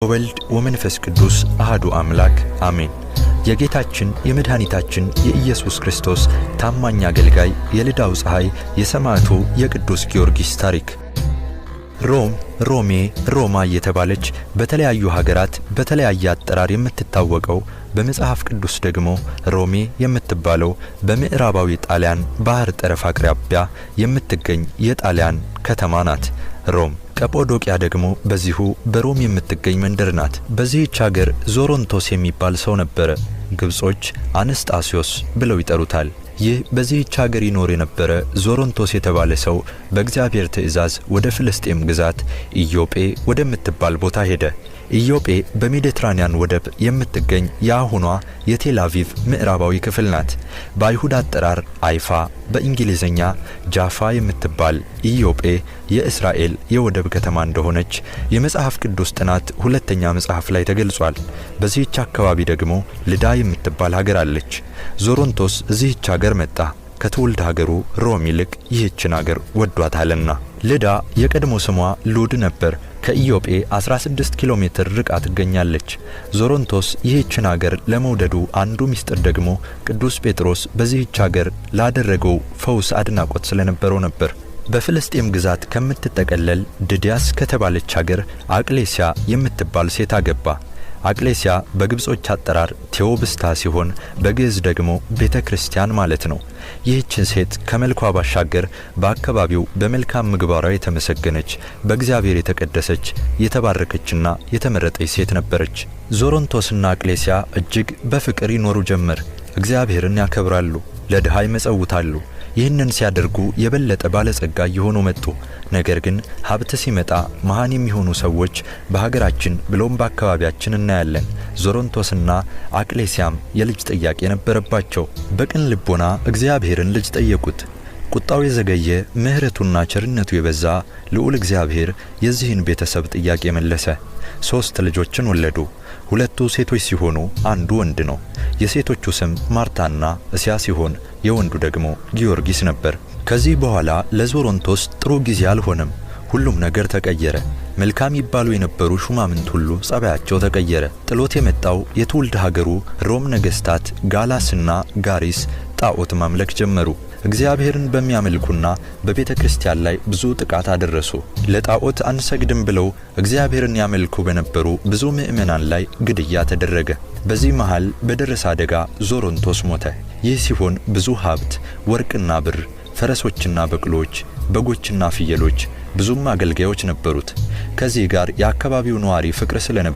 ወልድ ወመንፈስ ቅዱስ አሐዱ አምላክ አሜን። የጌታችን የመድኃኒታችን የኢየሱስ ክርስቶስ ታማኝ አገልጋይ የልዳው ፀሐይ የሰማዕቱ የቅዱስ ጊዮርጊስ ታሪክ። ሮሜ ሮማ እየተባለች በተለያዩ ሀገራት በተለያየ አጠራር የምትታወቀው በመጽሐፍ ቅዱስ ደግሞ ሮሜ የምትባለው በምዕራባዊ ጣሊያን ባህር ጠረፍ አቅራቢያ የምትገኝ የጣሊያን ከተማ ናት። ሮም ቀጶዶቅያ ደግሞ በዚሁ በሮም የምትገኝ መንደር ናት። በዚህች ሀገር ዞሮንቶስ የሚባል ሰው ነበረ። ግብጾች አነስጣሲዮስ ብለው ይጠሩታል። ይህ በዚህች ሀገር ይኖር የነበረ ዞሮንቶስ የተባለ ሰው በእግዚአብሔር ትእዛዝ ወደ ፍልስጤም ግዛት ኢዮጴ ወደምትባል ቦታ ሄደ። ኢዮጴ በሜዲትራኒያን ወደብ የምትገኝ የአሁኗ የቴል አቪቭ ምዕራባዊ ክፍል ናት። በአይሁድ አጠራር አይፋ፣ በእንግሊዝኛ ጃፋ የምትባል ኢዮጴ የእስራኤል የወደብ ከተማ እንደሆነች የመጽሐፍ ቅዱስ ጥናት ሁለተኛ መጽሐፍ ላይ ተገልጿል። በዚህች አካባቢ ደግሞ ልዳ የምትባል ሀገር አለች። ዞሮንቶስ እዚህች ሀገር መጣ። ከትውልድ ሀገሩ ሮም ይልቅ ይህችን ሀገር ወዷታልና። ልዳ የቀድሞ ስሟ ሉድ ነበር። ከኢዮጴ 16 ኪሎ ሜትር ርቃ ትገኛለች። ዞሮንቶስ ይህችን ሀገር ለመውደዱ አንዱ ምስጢር ደግሞ ቅዱስ ጴጥሮስ በዚህች ሀገር ላደረገው ፈውስ አድናቆት ስለነበረው ነበር። በፍልስጤም ግዛት ከምትጠቀለል ድዲያስ ከተባለች ሀገር አቅሌሲያ የምትባል ሴት አገባ። አቅሌሲያ በግብጾች አጠራር ቴዎብስታ ሲሆን በግዕዝ ደግሞ ቤተ ክርስቲያን ማለት ነው። ይህችን ሴት ከመልኳ ባሻገር በአካባቢው በመልካም ምግባሯ የተመሰገነች በእግዚአብሔር የተቀደሰች የተባረከችና የተመረጠች ሴት ነበረች። ዞሮንቶስና አቅሌሲያ እጅግ በፍቅር ይኖሩ ጀመር። እግዚአብሔርን ያከብራሉ፣ ለድሃ ይመጸውታሉ። ይህንን ሲያደርጉ የበለጠ ባለጸጋ እየሆኑ መጡ። ነገር ግን ሀብት ሲመጣ መሃን የሚሆኑ ሰዎች በሀገራችን ብሎም በአካባቢያችን እናያለን። ዞሮንቶስና አቅሌሲያም የልጅ ጥያቄ ነበረባቸው። በቅን ልቦና እግዚአብሔርን ልጅ ጠየቁት። ቁጣው የዘገየ ምሕረቱና ቸርነቱ የበዛ ልዑል እግዚአብሔር የዚህን ቤተሰብ ጥያቄ መለሰ። 3 ልጆችን ወለዱ። 2ቱ ሴቶች ሲሆኑ አንዱ ወንድ ነው። የሴቶቹ ስም ማርታና እስያ ሲሆን የወንዱ ደግሞ ጊዮርጊስ ነበር። ከዚህ በኋላ ለዞሮንቶስ ጥሩ ጊዜ አልሆነም። ሁሉም ነገር ተቀየረ። መልካም ይባሉ የነበሩ ሹማምንት ሁሉ ጸባያቸው ተቀየረ። ጥሎት የመጣው የትውልድ ሀገሩ ሮም ነገስታት ጋላስና ጋሪስ ጣዖት ማምለክ ጀመሩ። እግዚአብሔርን በሚያመልኩና በቤተ ክርስቲያን ላይ ብዙ ጥቃት አደረሱ። ለጣዖት አንሰግድም ብለው እግዚአብሔርን ያመልኩ በነበሩ ብዙ ምእመናን ላይ ግድያ ተደረገ። በዚህ መሃል በደረሰ አደጋ ዞሮንቶስ ሞተ። ይህ ሲሆን ብዙ ሀብት፣ ወርቅና ብር፣ ፈረሶችና በቅሎች፣ በጎችና ፍየሎች፣ ብዙም አገልጋዮች ነበሩት። ከዚህ ጋር የአካባቢው ነዋሪ ፍቅር ስለነበረ